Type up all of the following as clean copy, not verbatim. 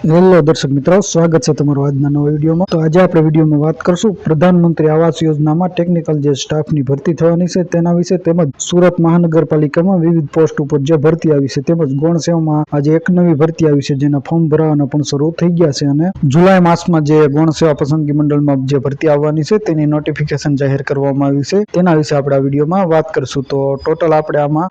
Hello દર્શક મિત્રો, સ્વાગત છે તમારું આજના નવા વિડીયોમાં। તો આજે આપણે વિડીયોમાં વાત કરશું પ્રધાનમંત્રી આવાસ યોજનામાં ટેકનિકલ જે સ્ટાફની ભરતી થવાની છે તેના વિશે, તેમજ સુરત મહાનગરપાલિકામાં વિવિધ પોસ્ટ ઉપર જે ભરતી આવી છે, તેમજ ગૌણ સેવામાં આજે એક નવી ભરતી આવી છે જેના ફોર્મ ભરવાના પણ શરૂ થઈ ગયા છે અને જુલાઈ માસમાં જે ગૌણ સેવા પસંદગી મંડળમાં જે ભરતી આવવાની છે તેની નોટિફિકેશન જાહેર કરવામાં આવી છે, તેના વિશે આપણે આ વિડીયોમાં વાત કરશું। તો ટોટલ આપણે આમાં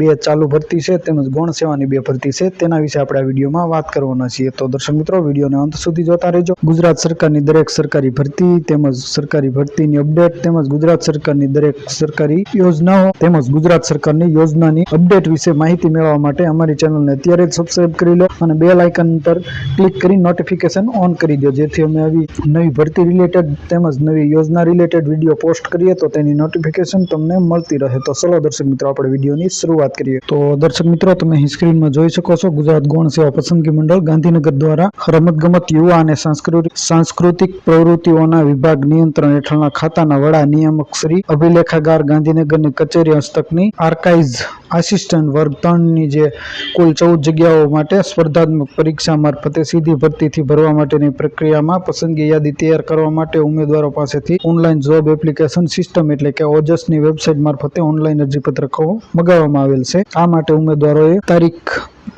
બે ચાલુ ભરતી છે તેમજ ગૌણ સેવાની બે ભરતી છે, તેના વિશે આપણે આ વિડીયોમાં વાત કરવાના છીએ। તો દર્શક મિત્રો, વિડીયોને અંત સુધી જોતા રહેજો। ગુજરાત સરકારની દરેક સરકારી ભરતી તેમજ સરકારી ભરતીની અપડેટ તેમજ ગુજરાત સરકારની દરેક સરકારી યોજનાઓ તેમજ ગુજરાત સરકારની યોજનાની અપડેટ વિશે માહિતી મેળવવા માટે અમારી ચેનલને અત્યારે જ સબસ્ક્રાઇબ કરી લો અને બેલ આઇકન પર ક્લિક કરી નોટિફિકેશન ઓન કરી દો, જેથી અમે આવી નવી ભરતી રિલેટેડ તેમજ નવી યોજના રિલેટેડ વિડીયો પોસ્ટ કરીએ તો તેની નોટિફિકેશન તમને મળતી રહે। તો ચલો દર્શક મિત્રો, આપણે વિડીયોની શરૂઆત કરીએ। તો દર્શક મિત્રો, તમે અહીં સ્ક્રીનમાં જોઈ શકો છો, ગુજરાત ગૌણ સેવા પસંદગી મંડળ ગાંધીનગર દ્વારા રમતગમત, યુવા અને સાંસ્કૃતિક પ્રવૃત્તિઓના વિભાગ નિયંત્રણ હેઠળના ખાતાના વડા નિયામક શ્રી અભિલેખાગાર ગાંધીનગરની કચેરી હસ્તકની આર્કાઇવ્સ આસિસ્ટન્ટ વર્ગ 3ની જે કુલ 14 જગ્યાઓ માટે સ્પર્ધાત્મક પરીક્ષા મારફતે સીધી ભરતીથી ભરવા માટેની પ્રક્રિયામાં પસંદગી યાદી તૈયાર કરવા માટે ઉમેદવારો પાસેથી ઓનલાઈન જોબ એપ્લિકેશન સિસ્ટમ એટલે કે ઓજસની વેબસાઇટ મારફતે ઓનલાઈન અરજીપત્રકો મગાવવામાં આવેલ છે। આ માટે ઉમેદવારોએ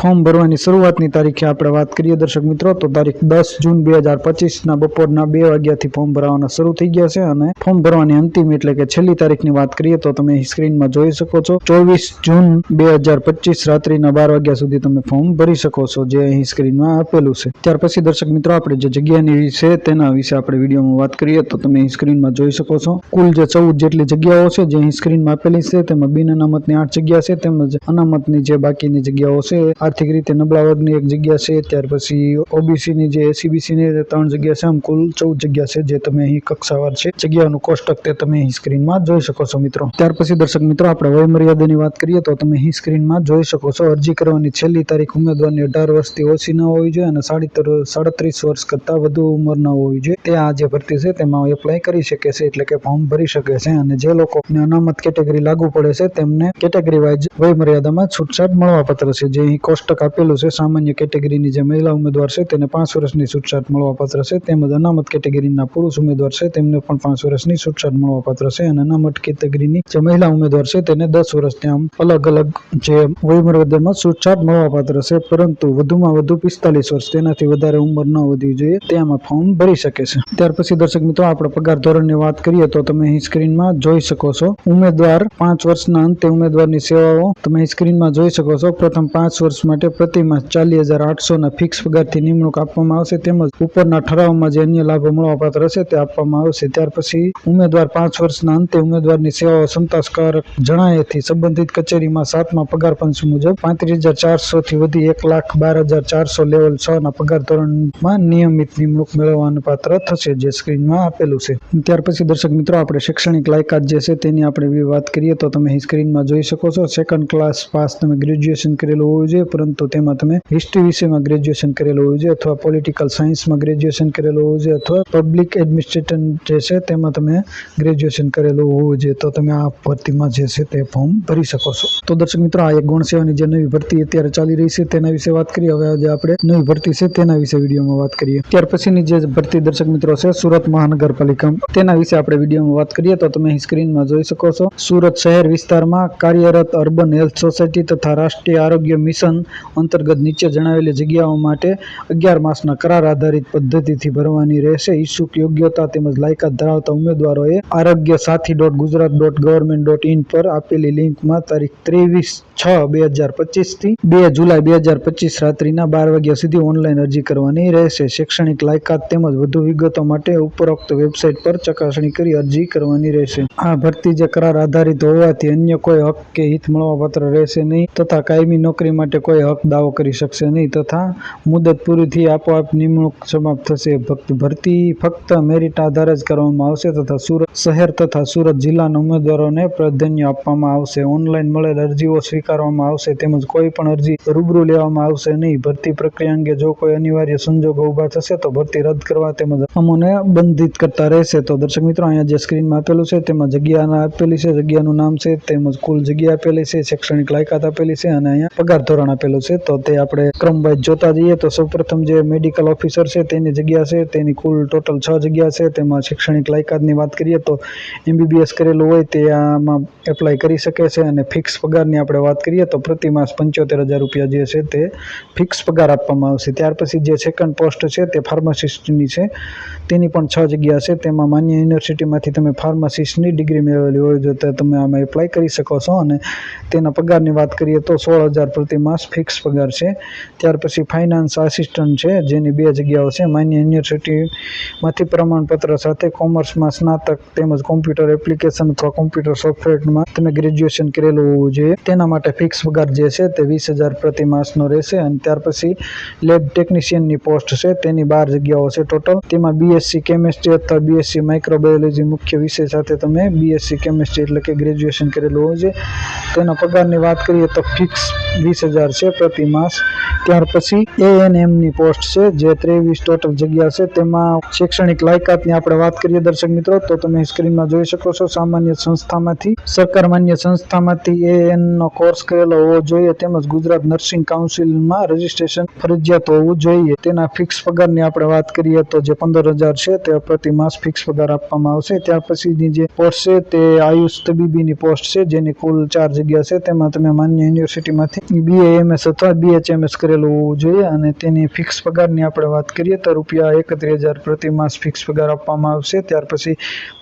ફોર્મ ભરવાની શરૂઆતની તારીખે આપણે વાત કરીએ દર્શક મિત્રો, તો તારીખ 10 જૂન 2025 બપોરના 2 વાગ્યાથી ફોર્મ ભરવાના શરૂ થઈ ગયા છે અને ફોર્મ ભરવાની અંતિમ એટલે કે છેલ્લી તારીખની વાત કરીએ તો તમે સ્ક્રીનમાં જોઈ શકો છો, 24 જૂન 2025 રાત્રિના 12 વાગ્યા સુધી તમે ફોર્મ ભરી શકો છો, જે અહીં સ્ક્રીનમાં આપેલું છે। ત્યાર પછી દર્શક મિત્રો, આપણે જે જગ્યાની વિશે તેના વિશે આપણે વિડીયોમાં વાત કરીએ તો તમે અહીં સ્ક્રીનમાં જોઈ શકો છો, કુલ જે 14 જેટલી જગ્યાઓ છે જે અહીં સ્ક્રીનમાં આપેલી છે, તેમાં બિન અનામતની 8 જગ્યા છે તેમજ અનામતની જે બાકીની જગ્યાઓ છે, આર્થિક રીતે નબળા વર્ગની 1 જગ્યા છે, ત્યાર પછી ઓબીસીની જે એસીબીસીની 3 જગ્યા છે, આમ કુલ 14 જગ્યા છે જે તમે અહીં કક્ષાવાર છે જગ્યાઓનું કોષ્ટક તે તમે અહીં સ્ક્રીનમાં જોઈ શકો છો મિત્રો। ત્યાર પછી દર્શક મિત્રો, આપણે વય મર્યાદાની વાત કરીએ તો તમે અહીં સ્ક્રીનમાં જોઈ શકો છો, અરજી કરવાની છેલ્લી તારીખ ઉમેદવારની 18 વર્ષથી ઓછી ન હોવી જોઈએ અને 37 વર્ષ કરતાં વધુ ઉંમર ન હોવી જોઈએ, તે આ જે ભરતી છે તેમાં એપ્લાય કરી શકે છે એટલે કે ફોર્મ ભરી શકે છે। અને જે લોકોને અનામત કેટેગરી લાગુ પડે છે તેમને કેટેગરી વાઇઝ વય મર્યાદામાં છૂટછાટ મળવાપાત્ર છે, જે અહીં કોષ્ટક આપેલું છે। સામાન્ય કેટેગરીની જે મહિલા ઉમેદવાર છે તેને 5 વર્ષની છૂટછાટ મળવાપાત્ર છે, તેમજ અનામત કેટેગરીના પુરુષ ઉમેદવાર છે તેમને પણ 5 વર્ષની છૂટછાટ મળવાપાત્ર છે અને અનામત કેટેગરીની જે મહિલા ઉમેદવાર છે તેને 10 વર્ષની આમ અલગ અલગ જે વયમર્યાદામાં છૂટછાટ મળવાપાત્ર છે, પરંતુ વધુમાં વધુ 45 વર્ષ તેનાથી વધારે ઉંમર ન વધવી જોઈએ તેમાં ફોર્મ ભરી શકે છે। ત્યાર પછી દર્શક મિત્રો, આપણે પગાર ધોરણની વાત કરીએ તો તમે અહીં સ્ક્રીનમાં જોઈ શકો છો, ઉમેદવાર 5 વર્ષના અંતે ઉમેદવારની સેવાઓ તમે અહીં સ્ક્રીનમાં જોઈ શકો છો। પ્રથમ 5 વર્ષ માટે પ્રતિ માસ 40,800 ફિક્સ પગારથી નિમણૂક આપવામાં આવશે, તેમજ ઉપરના ઠરાવમાં જે અન્ય લાભો મળવાપાત્ર છે તે આપવામાં આવશે। ત્યાર પછી ઉમેદવાર 5 વર્ષના અંતે ઉમેદવારની સેવાઓ સંતોષકારક જણાયેથી સંબંધિત કચેરીમાં 7મા પગાર પંચ મુજબ 35,400 થી વધી 1,12,400 લેવલ 6 ના પગાર ધોરણમાં નિયમિત નિમણૂક મેળવવાનું પાત્ર થશે, જે સ્ક્રીનમાં આપેલું છે। ત્યાર પછી દર્શક મિત્રો, આપણે શૈક્ષણિક લાયકાત જે છે તેની આપણે વાત કરીએ તો તમે અહીં સ્ક્રીનમાં જોઈ શકો છો, 2nd ક્લાસ પાસ તમે ગ્રેજ્યુએશન કરેલું હોવું જોઈએ, પરંતુ તેમાં તમે હિસ્ટ્રી વિષયમાં ગ્રેજ્યુએશન કરેલું હોવું જોઈએ અથવા પોલિટિકલ સાયન્સમાં ગ્રેજ્યુએશન કરેલું હોવું જોઈએ અથવા પબ્લિક એડમિનિસ્ટ્રેશન જે છે તેમાં તમે ગ્રેજ્યુએશન કરેલું હોવું જોઈએ, તો તમે આ ભરતીમાં જે છે તે ફોર્મ ભરી શકો છો। તો દર્શક મિત્રો, આ એક ગૌણ સેવાની જે નવી ભરતી અત્યારે ચાલી રહી છે તેના વિશે વાત કરીએ। હવે આજે આપણે નવી ભરતી છે તેના વિશે વિડીયોમાં વાત કરીએ। ત્યાર પછીની જે ભરતી દર્શક મિત્રો છે સુરત મહાનગરપાલિકા, તેના વિશે આપણે વિડીયોમાં વાત કરીએ તો તમે અહીં સ્ક્રીનમાં જોઈ શકો છો, સુરત શહેર વિસ્તારમાં કાર્યરત અર્બન હેલ્થ સોસાયટી તથા રાષ્ટ્રીય આરોગ્ય મિશન અંતર્ગત નીચે જણાવેલી જગ્યાઓ માટે 11 માસના કરાર આધારિત પદ્ધતિથી ભરવાની રહેશે। ઈચ્છુક યોગ્યતા તેમજ લાયકાત ધરાવતા ઉમેદવારોએ aarogyasathi.gujarat.government.in પર આપેલી લિંકમાં તારીખ 23/6/2025 થી 2 જુલાઈ 2025 રાત્રિના 12 વાગ્યા સુધી ઓનલાઈન અરજી કરવાની રહેશે। શૈક્ષણિક લાયકાત તેમજ વધુ વિગતો માટે ઉપરોક્ત વેબસાઇટ પર ચકાસણી કરી અરજી કરવાની રહેશે। આ ભરતી જે કરાર આધારિત હોવાથી અન્ય કોઈ હક કે હિત મળવાપાત્ર રહેશે નહીં તથા કાયમી નોકરી માટે કોઈ હક દાવો કરી શકશે નહીં તથા મુદત પૂરી થઈ આપોઆપ નિમણૂક સમાપ્ત થશે। ભરતી ફક્ત મેરિટ આધારે જ કરવામાં આવશે તથા સુરત શહેર તથા સુરત જિલ્લાના ઉમેદવારોને પ્રાધાન્ય આપવામાં આવશે। ઓનલાઈન મળેલ અરજીઓ સ્વીકારવામાં આવશે તેમજ કોઈ પણ અરજી રૂબરૂ લેવામાં આવશે નહીં। ભરતી પ્રક્રિયા અંગે જો કોઈ અનિવાર્ય સંજોગો ઉભા થશે તો ભરતી રદ કરવા તેમજ અમોને બંધિત કરતા રહેશે। તો દર્શક મિત્રો, અહીંયા જે સ્ક્રીનમાં આપેલું છે તેમાં જગ્યા આપેલી છે, જગ્યાનું નામ છે તેમજ કુલ જગ્યા આપેલી છે, શૈક્ષણિક લાયકાત આપેલી છે અને અહીંયા પગાર ધોરણ આપેલો છે, તો તે આપણે ક્રમ વાઇઝ જોતા જઈએ તો સૌપ્રથમ જે મેડિકલ ઓફિસર છે તેની જગ્યા છે, તેની કુલ ટોટલ 6 જગ્યા છે. તેમાં શૈક્ષણિક લાયકાતની વાત કરીએ તો MBBS કરેલું હોય તે આમાં એપ્લાય કરી શકે છે. અને ફિક્સ પગારની આપણે વાત કરીએ તો પ્રતિ માસ 75,000 રૂપિયા જે છે તે ફિક્સ પગાર આપવામાં આવશે. ત્યાર પછી જે સેકન્ડ પોસ્ટ છે તે ફાર્માસિસ્ટની છે, તેની પણ 6 જગ્યા છે. તેમાં માન્ય યુનિવર્સિટીમાંથી તમે ફાર્માસિસ્ટની ડિગ્રી મેળવેલી હોય તો તમે આમાં એપ્લાય કરી શકો છો. અને તેના પગારની વાત કરીએ તો 16,000 પ્રતિ માસ ફિક્સ પગાર છે. ત્યાર પછી ફાઇનાન્સ આસિસ્ટન્ટ છે, જેની 2 જગ્યાઓ છે. માન્ય યુનિવર્સિટીમાંથી પ્રમાણપત્ર સાથે કોમર્સમાં સ્નાતક તેમજ કોમ્પ્યુટર એપ્લિકેશન અથવા કોમ્પ્યુટર સોફ્ટવેરમાં તમે ગ્રેજ્યુએશન કરેલું હોવું જોઈએ. તેના માટે ફિક્સ પગાર જે છે તે 20,000 પ્રતિ માસનો રહેશે. અને ત્યાર પછી લેબ ટેકનિશિયનની પોસ્ટ છે, તેની 12 જગ્યાઓ છે ટોટલ. તેમાં BSc કેમેસ્ટ્રી અથવા BSc માઇક્રોબાયોલોજી મુખ્ય વિષય સાથે તમે BSc કેમેસ્ટ્રી એટલે કે ગ્રેજ્યુએશન કરેલું હોવું જોઈએ. તેના પગારની વાત કરીએ તો ફિક્સ 20,000 છે પ્રતિ માસ. ત્યાર પછી ANMની પોસ્ટ છે, જે 23 ટોટલ જગ્યા છે. તેમાં શૈક્ષણિક લાયકાતની આપણે વાત કરીએ દર્શક મિત્રો તો તમે સ્ક્રીનમાં જોઈ શકો છો. સામાન્ય સંસ્થામાંથી સરકાર માન્ય સંસ્થામાંથી ANનો કોર્સ કરેલો હોવો જોઈએ, તેમજ ગુજરાત નર્સિંગ કાઉન્સિલમાં રજિસ્ટ્રેશન ફરજિયાત હોવું જોઈએ. તેના ફિક્સ પગારની આપણે વાત કરીએ તો જે 15,000 છે તે પ્રતિ માસ ફિક્સ પગાર આપવામાં આવશે. ત્યાર પછીની જે પોસ્ટ છે તે આયુષ તબીબીની પોસ્ટ છે, જેની કુલ 4 જગ્યા છે. તેમાં તમે માન્ય યુનિવર્સિટીમાંથી BAMS અથવા BHMS કરેલું હોવું જોઈએ. અને તેની ફિક્સ પગારની આપણે વાત કરીએ તો ₹31,000 પ્રતિ માસ ફિક્સ પગાર આપવામાં આવશે. ત્યાર પછી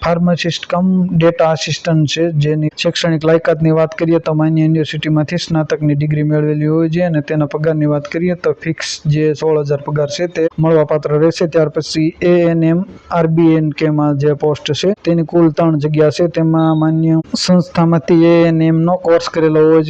ફાર્માસિસ્ટ કમ ડેટા આસિસ્ટન્ટ છે, જેની શૈક્ષણિક લાયકાતની વાત કરીએ તો માન્ય યુનિવર્સિટીમાંથી સ્નાતકની ડિગ્રી મેળવેલી હોવી જોઈએ. અને તેના પગારની વાત કરીએ તો ફિક્સ જે 16,000 પગાર છે તે મળવાપાત્ર રહેશે. ત્યાર પછી ANM RBNKમાં જે પોસ્ટ છે તેની કુલ 3 જગ્યા છે. તેમાં માન્ય સંસ્થામાંથી ANMનો કોર્સ કરેલો હોવો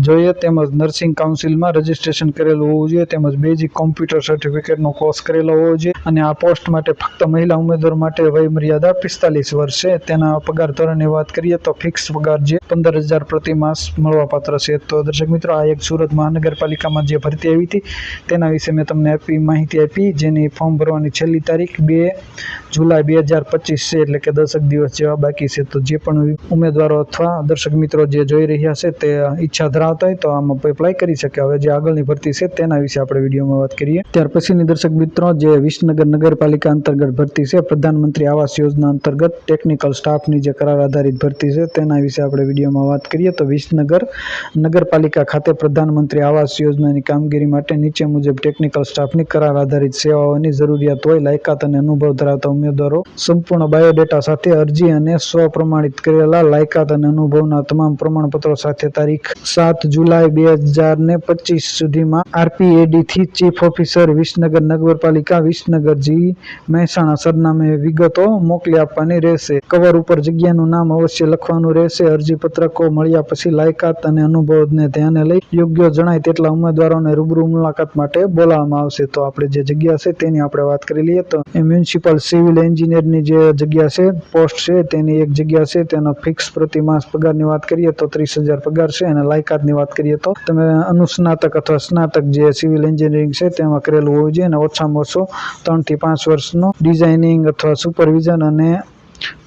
જોઈએ, તેમજ નર્સિંગ કાઉન્સિલમાં રજિસ્ટ્રેશન કરેલું હોવું જોઈએ, તેમજ બેઝિક કોમ્પ્યુટર સર્ટિફિકેટનો કોર્સ કરેલો હોવો જોઈએ. અને આ પોસ્ટ માટે ફક્ત મહિલા ઉમેદવાર માટે વય મર્યાદા 45 વર્ષ છે. તેના પગાર ધોરણની વાત કરીએ તો ફિક્સ પગાર જે 15,000 પ્રતિ માસ મળવાપાત્ર છે. તો દર્શક મિત્રો, આ એક સુરત મહાનગરપાલિકામાં જે ભરતી આવી હતી તેના વિશે મેં તમને માહિતી આપી, જેની ફોર્મ ભરવાની છેલ્લી તારીખ 2 જુલાઈ 2025 છે, એટલે કે 10 દિવસ જેવા બાકી છે. તો જે પણ ઉમેદવારો અથવા દર્શક મિત્રો જે જોઈ રહ્યા છે તે ઈચ્છા ધરાવતા હોય તો આમાં એપ્લાય કરી શકે. હવે જે આગળની ભરતી છે તેના વિશે આપણે વિડીયોમાં વાત કરીએ. ત્યાર પછીની દર્શક મિત્રો જે વિસનગર નગરપાલિકા અંતર્ગત ભરતી છે, પ્રધાનમંત્રી આવાસ યોજના અંતર્ગત ટેકનિકલ સ્ટાફની જે કરાર આધારિત ભરતી છે તેના વિશે આપણે વિડીયોમાં વાત કરીએ. તો વિસનગર નગરપાલિકા ખાતે પ્રધાનમંત્રી આવાસ યોજનાની કામગીરી માટે નીચે મુજબ ટેકનિકલ સ્ટાફની કરાર આધારિત સેવાઓની જરૂરિયાત હોય. લાયકાત અને અનુભવ ધરાવતા ઉમેદવારો સંપૂર્ણ બાયોડેટા સાથે અરજી અને સ્વપ્રમાણિત કરેલા લાયકાત અને અનુભવના તમામ પ્રમાણપત્રો સાથે તારીખ 7 જુલાઈ 2025 સુધીમાં RPAD થી ચીફ ઓફિસર વિસનગર નગરપાલિકા વિસનગર G મહેસાણા સરનામે વિગતો મોકલી આપવાની રહેશે. કવર ઉપર જગ્યાનું નામ અવશ્ય લખવાનું રહેશે. અરજી પત્રકો મળ્યા પછી લાયકાત અને અનુભવને ધ્યાને લઈ યોગ્ય જણાય તેટલા ઉમેદવારોને રૂબરૂ મુલાકાત માટે બોલાવવામાં આવશે. તો આપણે જે જગ્યા છે તેની આપણે વાત કરી લઈએ તો મ્યુનિસિપલ સિવિલ એન્જિનિયરની જે જગ્યા છે પોસ્ટ છે તેની 1 જગ્યા છે. તેનો ફિક્સ પ્રતિ માસ પગારની વાત કરીએ તો 30,000 પગાર છે. અને લાયકાતની વાત કરીએ તો તમે અનુસ્નાતક અથવા સ્નાતક જે સિવિલ એન્જિનિયરિંગ છે તેમાં કરેલું હોવું જોઈએ. અને ઓછામાં ઓછો 3 થી 5 વર્ષનો ડિઝાઇનિંગ અથવા સુપરવિઝન અને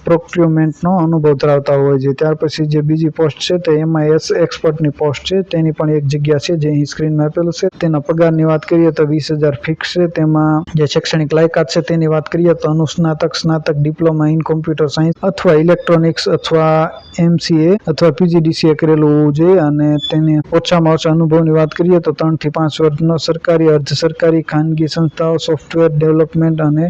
પ્રોક્યુરમેન્ટનો અનુભવ ધરાવતા હોય છે. ત્યાર પછી જે બીજી પોસ્ટ છે તે MIS એક્સપર્ટની પોસ્ટ છે, તેની પણ 1 જગ્યા છે જે અહીં સ્ક્રીનમાં આપેલું છે. તેના પગારની વાત કરીએ તો 20,000 ફિક્સ છે. તેમાં જે શૈક્ષણિક લાયકાત છે તેની વાત કરીએ તો અનુસ્નાતક, સ્નાતક, ડિપ્લોમા ઇન કોમ્પ્યુટર સાયન્સ અથવા ઇલેક્ટ્રોનિક્સ અથવા MCA અથવા PGDCA કરેલું હોવું જોઈએ. અને તેને ઓછામાં ઓછા અનુભવની વાત કરીએ તો 3 થી 5 વર્ષનો સરકારી, અર્ધ સરકારી, ખાનગી સંસ્થાઓ, સોફ્ટવેર ડેવલપમેન્ટ અને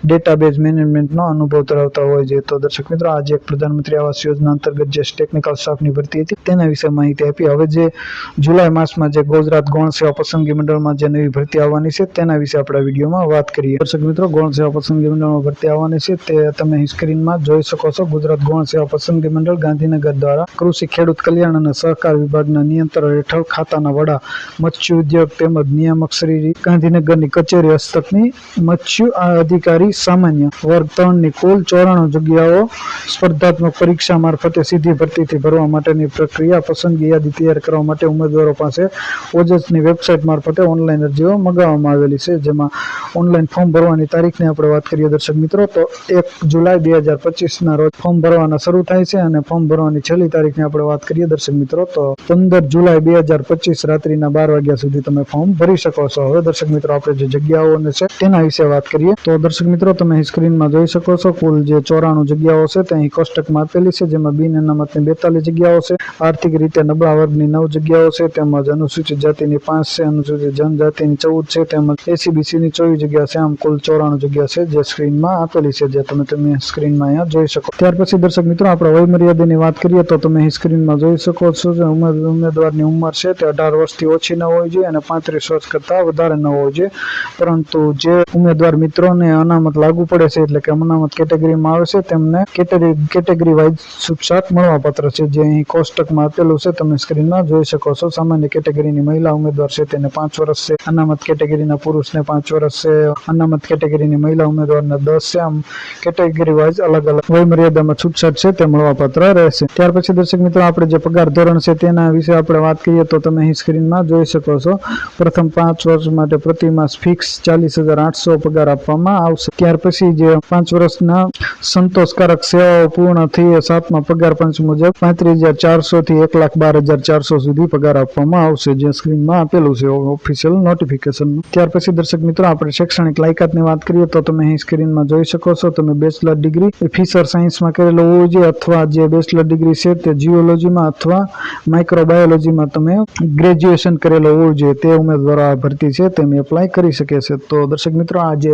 ડેટાબેઝ મેનેજમેન્ટનો અનુભવ ધરાવતા હોય છે. તો દર્શક મિત્રો, આજે એક પ્રધાનમંત્રી આવાસ યોજના અંતર્ગત જે ટેકનિકલ સ્ટાફની ભરતી હતી તેના વિશે માહિતી આપી. હવે જે જુલાઈ માસમાં જે ગુજરાત ગૌણ સેવા પસંદગી મંડળમાં જે નવી ભરતી આવવાની છે તેના વિશે આપણે વિડીયોમાં વાત કરીએ. દર્શક મિત્રો, ગૌણ સેવા પસંદગી મંડળમાં ભરતી આવવાની છે તે તમે સ્ક્રીનમાં જોઈ શકો છો. ગુજરાત ગૌણ સેવા પસંદગી મંડળ ગાંધીનગર દ્વારા કૃષિ ખેડૂત કલ્યાણ અને સહકાર વિભાગના નિયંત્રણ હેઠળ ખાતાના વડા, મત્સ્ય ઉદ્યોગ તેમજ નિયામક શ્રી ગાંધીનગરની કચેરી હસ્તકની મત્સ્ય અધિકારી સામાન્ય વર્ગ 3ની કુલ 94 જગ્યાઓ તેઓ સ્પર્ધાત્મક પરીક્ષા મારફતે સીધી ભરતીથી ભરવા માટેની પ્રક્રિયા પસંદગી યાદી તૈયાર કરવા માટે ઉમેદવારો પાસે ઓજસની વેબસાઇટ મારફતે ઓનલાઈન અરજીઓ મંગાવવામાં આવેલી છે, જેમાં ઓનલાઈન ફોર્મ ભરવાની તારીખની આપણે વાત કરીએ દર્શક મિત્રો તો 1 જુલાઈ 2025ના રોજ ફોર્મ ભરવાના શરૂ થાય છે અને ફોર્મ ભરવાની છેલ્લી તારીખની આપણે વાત કરીએ દર્શક મિત્રો તો 15 જુલાઈ 2025 રાત્રિના 12 વાગ્યા સુધી તમે ફોર્મ ભરી શકો છો. હવે દર્શક મિત્રો આપણે જે જગ્યાઓને છે તેના વિશે વાત કરીએ તો દર્શક મિત્રો તમે અહીં સ્ક્રીનમાં જોઈ શકો છો કુલ જે 94 જગ્યાઓ છે તે અહીં કોષ્ટકમાં આપેલી છે, જેમાં બિન અનામતની 42 જગ્યાઓ છે, આર્થિક રીતે નબળા વર્ગની 9 જગ્યાઓ છે, તેમજ અનુસૂચિત જાતિની 5 છે, અનુસૂચિત જનજાતિની 14 છે, તેમજ એસીબીસીની 24 જગ્યા છે. આમ કુલ 94 જગ્યા છે જે સ્ક્રીનમાં આપેલી છે, જે તમે સ્ક્રીનમાં અહીંયા જોઈ શકો. ત્યાર પછી દર્શક મિત્રો આપણે વયમર્યાદાની વાત કરીએ તો તમે અહીં સ્ક્રીનમાં જોઈ શકો છો કે ઉમેદવારની ઉંમર છે તે 18 વર્ષથી ઓછી ન હોવી જોઈએ અને 35 વર્ષ કરતાં વધારે ન હોવી જોઈએ, પરંતુ જે ઉમેદવાર મિત્રોને અનામત લાગુ પડે છે એટલે કે અનામત કેટેગરીમાં આવે છે તેમને કેટેગરી વાઇઝ છૂટછાટ મળવાપાત્ર છે, જે અહીં કોષ્ટકમાં આપેલું છે તમે સ્ક્રીનમાં જોઈ શકો છો. સામાન્ય કેટેગરીની મહિલા ઉમેદવાર છે તેને 5 વર્ષ છે, અનામત કેટેગરીના પુરુષને 5 વર્ષ છે, અનામત કેટેગરીની મહિલા ઉમેદવારને 10 છે. આમ કેટેગરી વાઇઝ અલગ અલગ વયમર્યાદામાં છૂટછાટ છે તે મળવાપાત્ર રહેશે. ત્યાર પછી દર્શક મિત્રો આપણે જે પગાર ધોરણ છે તેના વિશે આપણે વાત કરીએ તો તમે અહીં સ્ક્રીનમાં જોઈ શકો છો. પ્રથમ 5 વર્ષ માટે પ્રતિ માસ ફિક્સ 40,800 પગાર આપવામાં આવશે. ત્યાર પછી જે 5 વર્ષના સંતોષકારક સેવાઓ પૂર્ણ થઈ 7મા પગાર પંચ મુજબ 35,400 થી 1,12,400 સુધી પગાર આપવામાં આવશે, જે સ્ક્રીનમાં આપેલું છે ઓફિશિયલ નોટિફિકેશન. ત્યાર પછી દર્શક મિત્રો આપણે શૈક્ષણિક લાયકાતની વાત કરીએ તો તમે અહીં સ્ક્રીનમાં જોઈ શકો છો તમે બેચલર ડિગ્રી ફિશર સાયન્સમાં કરેલો હોવો જોઈએ અથવા જે બેચલર ડિગ્રી છે તે જીઓલોજીમાં અથવા માઇક્રોબાયોલોજીમાં તમે ગ્રેજ્યુએશન કરેલો હોવું જોઈએ તે ઉમેદવારો આ ભરતી છે તેમ એપ્લાય કરી શકે છે. તો દર્શક મિત્રો આ જે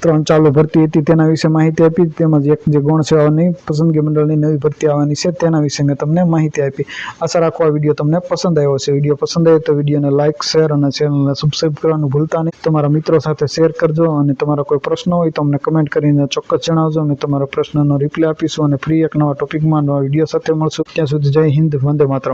3 ચાલુ ભરતી હતી તેના વિશે માહિતી આપી, તેમજ એક જે ગૌણ સેવાની પસંદગી મંડળની નવી ભરતી આવવાની છે તેના વિશે મેં તમને માહિતી આપી. આશા રાખો આ વિડીયો તમને પસંદ આવ્યો છે. વિડીયો પસંદ આવ્યો તો વિડીયોને લાઇક, શેર અને ચેનલને સબસ્ક્રાઈબ કરવાનું ભૂલતા નહીં. તમારા મિત્રો સાથે શેર કરજો અને તમારા કોઈ પ્રશ્ન હોય તો અમને કમેન્ટ કરીને ચોક્કસ જણાવજો. અમે તમારા પ્રશ્નનો રિપ્લાય આપીશું અને ફ્રી એક નવા ટોપિકમાં નવા વિડીયો સાથે મળશું. ત્યાં સુધી જય હિન્દ, વંદે માતરમ.